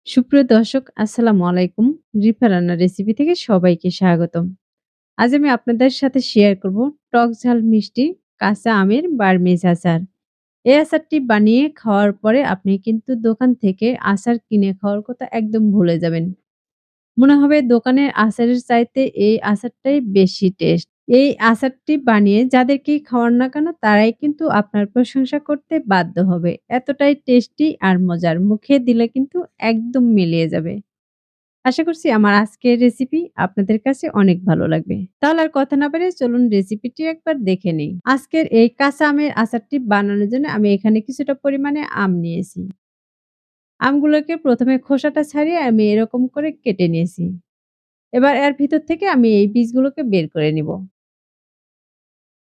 সুপ্রিয় দর্শক আসসালামু আলাইকুম। রিফা রান্নার রেসিপি থেকে সবাইকে স্বাগতম। আজ আমি আপনাদের সাথে শেয়ার করব টক ঝাল মিষ্টি কাঁচা আমের বার্মিজ আচার। এই আচারটি বানিয়ে খাওয়ার পরে আপনি কিন্তু দোকান থেকে আচার কিনে খাওয়ার কথা একদম ভুলে যাবেন। মনে হবে দোকানের আচারের চাইতে এই আচারটাই বেশি টেস্ট। এই আচারটি বানিয়ে যাদেরকেই খাওয়ান না কেন তারাই কিন্তু আপনার প্রশংসা করতে বাধ্য হবে। এতটাই টেস্টি আর মজার। মুখে দিলে কিন্তু একদম মিলিয়ে যাবে। আশা করছি আমার আজকের রেসিপি আপনাদের কাছে অনেক ভালো লাগবে। তাহলে আর কথা না বাড়িয়ে চলুন রেসিপিটি একবার দেখে নেই। আজকের এই কাঁচা আমের আচারটি বানানোর জন্য আমি এখানে কিছুটা পরিমাণে আম নিয়েছি। আমগুলোকে প্রথমে খোসাটা ছাড়িয়ে আমি এরকম করে কেটে নিয়েছি। এবার এর ভিতর থেকে আমি এই বীজগুলোকে বের করে নিব।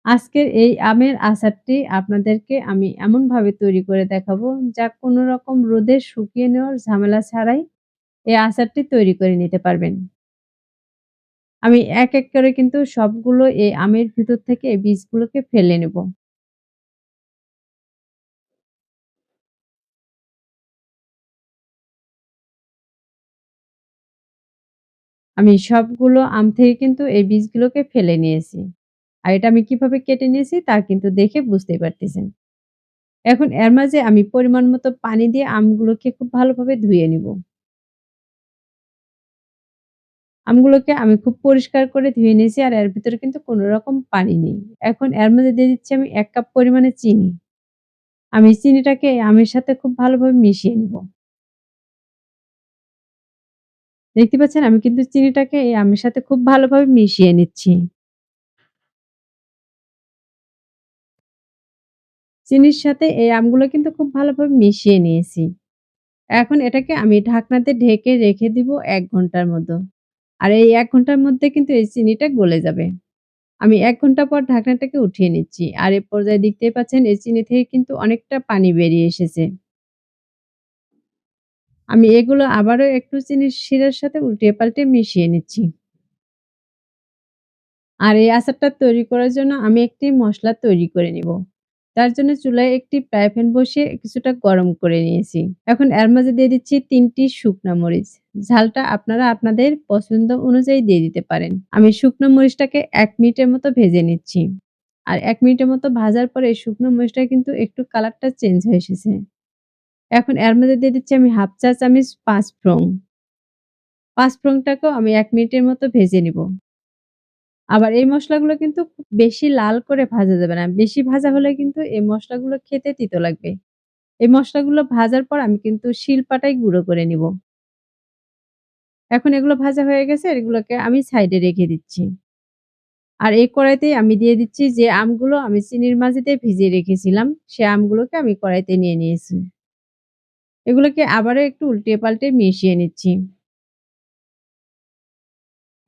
আজকের এই আমের আচারটি আপনাদেরকে আমি এমনভাবে তৈরি করে দেখাবো যা কোনো রকম রোদে শুকিয়ে নেওয়ার ঝামেলা ছাড়াই এই আচারটি তৈরি করে নিতে পারবেন। আমি এক করে কিন্তু সবগুলো এই আমের ভিতর থেকে এই বীজগুলোকে ফেলে নেব। আমি সবগুলো আম থেকে কিন্তু এই বীজগুলোকে ফেলে নিয়েছি। আর এটা আমি কিভাবে কেটে নিয়েছি তা কিন্তু দেখে বুঝতেই পারতেছেন। এখন এর মাঝে আমি পরিমাণ মতো পানি দিয়ে আমগুলোকে খুব ভালোভাবে ধুয়ে নিব। আমগুলোকে আমি খুব পরিষ্কার করে ধুয়ে নিয়েছি আর এর ভিতরে কিন্তু কোনো রকম পানি নেই। এখন এর মধ্যে দিয়ে দিচ্ছি আমি ১ কাপ পরিমাণে চিনি। আমি চিনিটাকে এই আমের সাথে খুব ভালোভাবে মিশিয়ে নিব। দেখতে পাচ্ছেন আমি কিন্তু চিনিটাকে এই আমের সাথে খুব ভালোভাবে মিশিয়ে নিচ্ছি। চিনির সাথে এই আমগুলো কিন্তু খুব ভালোভাবে মিশিয়ে নিয়েছি। এখন এটাকে আমি ঢাকনাতে ঢেকে রেখে দিব ১ ঘন্টার মতো। আর এই ১ ঘন্টার মধ্যে কিন্তু এই চিনিটা গলে যাবে। আমি ১ ঘন্টা পর ঢাকনাটাকে উঠিয়ে নিচ্ছি। আর এ পর্যায়ে দেখতেই পাচ্ছেন এই চিনি থেকে কিন্তু অনেকটা পানি বেরিয়ে এসেছে। আমি এগুলো আবারও একটু চিনির শিরার সাথে উল্টিয়ে পাল্টে মিশিয়ে নিচ্ছি। আর এই আচারটা তৈরি করার জন্য আমি একটি মসলা তৈরি করে নিব। তার জন্য চুলায় একটি ফ্রাই প্যান বসিয়ে কিছুটা গরম করে নিয়েছি। এখন এর মাঝে দিয়ে দিচ্ছি ৩ টি শুকনা মরিচ। ঝালটা আপনারা আপনাদের পছন্দ অনুযায়ী দিয়ে দিতে পারেন। আমি শুকনো মরিচটাকে ১ মিনিটের মতো ভেজে নিচ্ছি। আর ১ মিনিটের মতো ভাজার পরে শুকনো মরিচটা কিন্তু একটু কালারটা চেঞ্জ হয়ে এসেছে। এখন এর মধ্যে দিয়ে দিচ্ছি আমি ১/২ চা চামচ পাঁচফোড়ন। পাঁচফোড়নটাকেও আমি ১ মিনিটের মতো ভেজে নিব। আবার এই মসলাগুলো কিন্তু খুব বেশি লাল করে ভাজা যাবে না। বেশি ভাজা হলে কিন্তু এই মসলাগুলো খেতে তিতো লাগবে। এই মসলাগুলো ভাজার পর আমি কিন্তু শিলপাটায় গুঁড়ো করে নিব। এখন এগুলো ভাজা হয়ে গেছে, এগুলোকে আমি সাইডে রেখে দিচ্ছি। আর এই কড়াইতেই আমি দিয়ে দিচ্ছি যে আমগুলো আমি চিনির মাঝিতে ভিজিয়ে রেখেছিলাম, সে আমগুলোকে আমি কড়াইতে নিয়ে নিয়েছি। এগুলোকে আবারও একটু উল্টিয়ে পাল্টে মিশিয়ে নিচ্ছি।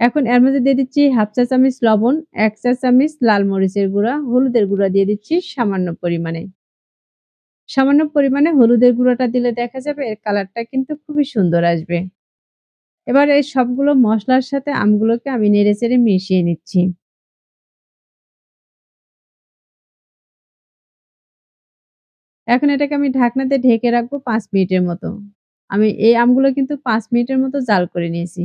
এখন এর মধ্যে দিয়ে দিচ্ছি ১/২ চা চামচ লবণ, ১ চা চামচ লাল মরিচের গুঁড়া, হলুদের গুঁড়া দিয়ে দিচ্ছি সামান্য পরিমাণে। সামান্য পরিমাণে হলুদের গুঁড়োটা দিলে দেখা যাবে এর কালারটা কিন্তু খুবই সুন্দর আসবে। এবার এই সবগুলো মসলার সাথে আমগুলোকে আমি নেড়েচেড়ে মিশিয়ে নিচ্ছি। এখন এটাকে আমি ঢাকনাতে ঢেকে রাখবো ৫ মিনিটের মতো। আমি এই আমগুলো কিন্তু ৫ মিনিটের মতো জাল করে নিয়েছি।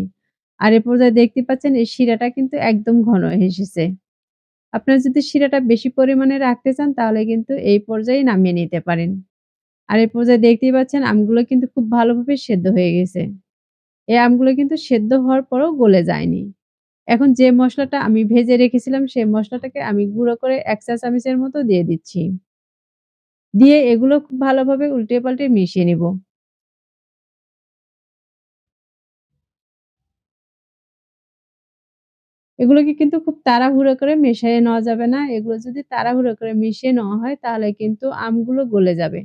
আর এ পর্যায়ে দেখতে পাচ্ছেন এই শিরাটা কিন্তু একদম ঘন হয়ে এসেছে। আপনারা যদি শিরাটা বেশি পরিমাণে রাখতে চান তাহলে কিন্তু এই পর্যায়ে নামিয়ে নিতে পারেন। আর এই পর্যায়ে দেখতেই পাচ্ছেন আমগুলো কিন্তু খুব ভালোভাবে সেদ্ধ হয়ে গেছে। এই আমগুলো কিন্তু সেদ্ধ হওয়ার পরেও গলে যায়নি। এখন যে মসলাটা আমি ভেজে রেখেছিলাম সেই মসলাটাকে আমি গুঁড়ো করে ১ চা চামচের মতো দিয়ে দিচ্ছি। দিয়ে এগুলো খুব ভালোভাবে উল্টিয়ে পাল্টে মিশিয়ে নিব। এগুলোকে কিন্তু খুব তাড়াহুড়ো করে মেশায়ে নেওয়া যাবে না। এগুলো যদি তাড়াহুড়ো করে মিশিয়ে নেওয়া হয় তাহলে কিন্তু আমগুলো গলে যাবে।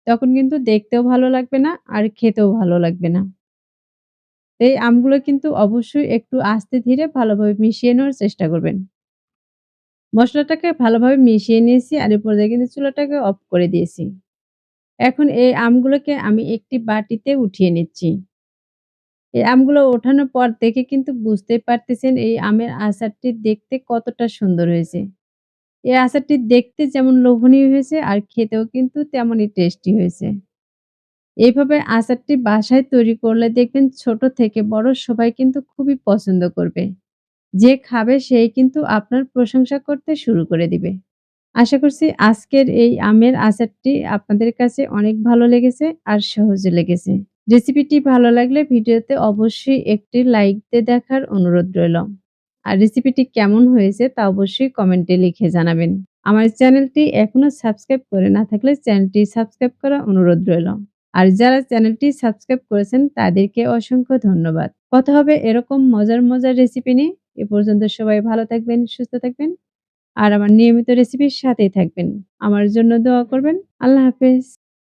তখন কিন্তু দেখতেও ভালো লাগবে না আর খেতেও ভালো লাগবে না। এই আমগুলো কিন্তু অবশ্যই একটু আস্তে ধীরে ভালোভাবে মিশিয়ে নেওয়ার চেষ্টা করবেন। মসলাটাকে ভালোভাবে মিশিয়ে নিয়েছি আর এ পর্যায়ে কিন্তু চুলাটাকে অফ করে দিয়েছি। এখন এই আমগুলোকে আমি একটি বাটিতে উঠিয়ে নিচ্ছি। এই আমগুলো ওঠানোর পর দেখে কিন্তু বুঝতেই পারতেছেন এই আমের আচারটি দেখতে কতটা সুন্দর হয়েছে। এই আচারটি দেখতে যেমন লোভনীয় হয়েছে আর খেতেও কিন্তু তেমনই টেস্টি হয়েছে। এইভাবে আচারটি বাসায় তৈরি করলে দেখবেন ছোট থেকে বড় সবাই কিন্তু খুবই পছন্দ করবে। যে খাবে সেই কিন্তু আপনার প্রশংসা করতে শুরু করে দিবে। আশা করছি আজকের এই আমের আচারটি আপনাদের কাছে অনেক ভালো লেগেছে আর সহজে লেগেছে। রেসিপিটি ভালো লাগলে ভিডিওতে অবশ্যই একটি লাইক দিয়ে দেখার অনুরোধ রইল। আর রেসিপিটি কেমন হয়েছে তা অবশ্যই কমেন্টে লিখে জানাবেন। আমার চ্যানেলটি এখনো সাবস্ক্রাইব করে না থাকলে চ্যানেলটি সাবস্ক্রাইব করার অনুরোধ রইল। আর যারা চ্যানেলটি সাবস্ক্রাইব করেছেন তাদেরকে অসংখ্য ধন্যবাদ। কথা হবে এরকম মজার রেসিপি নিয়ে। এ পর্যন্ত সবাই ভালো থাকবেন, সুস্থ থাকবেন। আর আমার নিয়মিত রেসিপির সাথেই থাকবেন। আমার জন্য দোয়া করবেন। আল্লাহ হাফেজ।